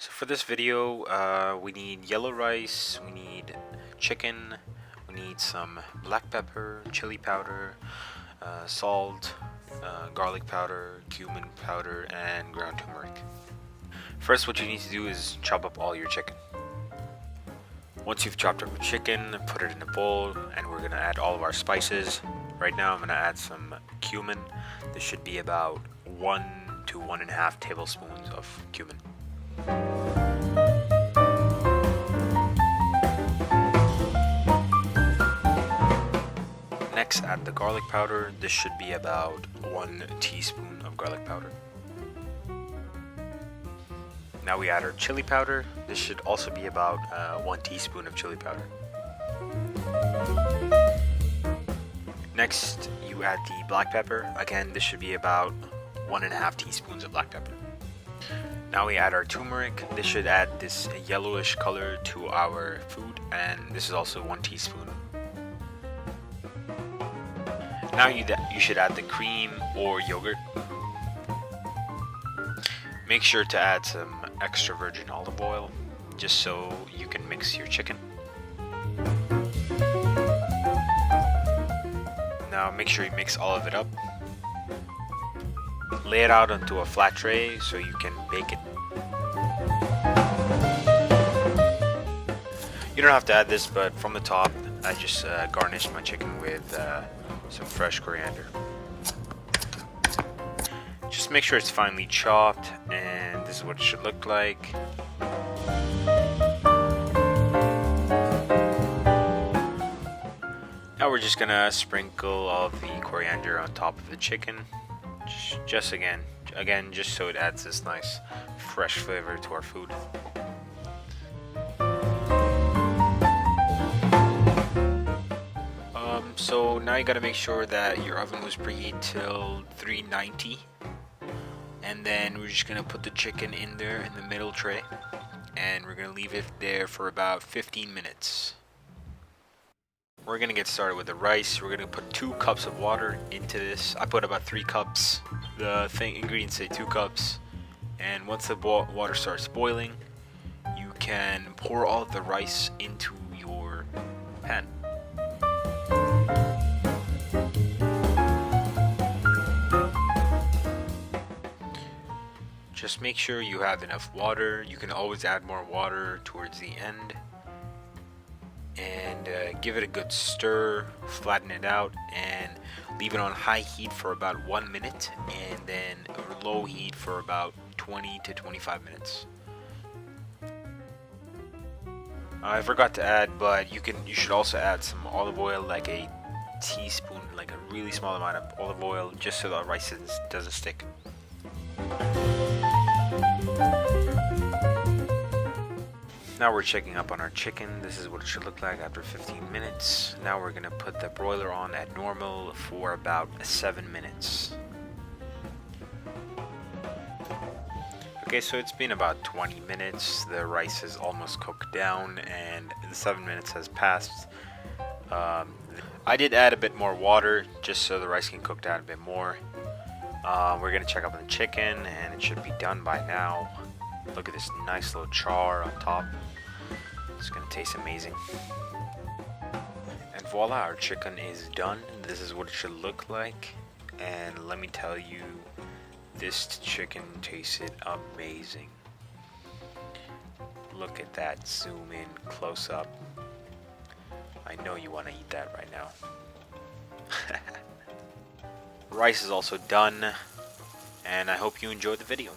So for this video, we need yellow rice, we need chicken, we need some black pepper, chili powder, salt, garlic powder, cumin powder, and ground turmeric. First, what you need to do is chop up all your chicken. Once you've chopped up your chicken, put it in a bowl, and we're gonna add all of our spices. Right now I'm gonna add some cumin. This should be about 1 to 1.5 tablespoons of cumin. Next, add the garlic powder. This should be about 1 teaspoon of garlic powder. Now we add our chili powder. This should also be about 1 teaspoon of chili powder. Next, you add the black pepper. Again, this should be about 1.5 teaspoons of black pepper. Now we add our turmeric. This should add this yellowish color to our food, and this is also 1 teaspoon. Now you should add the cream or yogurt. Make sure to add some extra virgin olive oil, just so you can mix your chicken. Now make sure you mix all of it up. Lay it out onto a flat tray so you can bake it. You don't have to add this, but from the top I just garnished my chicken with some fresh coriander. Just make sure it's finely chopped, and this is what it should look like. Now we're just gonna sprinkle all of the coriander on top of the chicken. Just again, just so it adds this nice fresh flavor to our food. So now you gotta make sure that your oven was preheated till 390, and then we're just gonna put the chicken in there in the middle tray, and we're gonna leave it there for about 15 minutes. We're gonna get started with the rice. We're gonna put 2 cups of water into this. I put about 3 cups. The ingredients say 2 cups. And once the water starts boiling, you can pour all of the rice into your pan. Just make sure you have enough water. You can always add more water towards the end. And give it a good stir, flatten it out, and leave it on high heat for about 1 minute, and then low heat for about 20 to 25 minutes. I forgot to add, but you should also add some olive oil, like a teaspoon, like a really small amount of olive oil, just so the rice doesn't stick. Now we're checking up on our chicken. This is what it should look like after 15 minutes. Now we're gonna put the broiler on at normal for about 7 minutes. Okay, so it's been about 20 minutes. The rice is almost cooked down, and the 7 minutes has passed. I did add a bit more water just so the rice can cook down a bit more. We're gonna check up on the chicken, and it should be done by now. Look at this nice little char on top. It's gonna taste amazing. And voila, our chicken is done. This is what it should look like. And let me tell you, this chicken tasted amazing. Look at that, zoom in, close up. I know you wanna eat that right now. Rice is also done, and I hope you enjoyed the video.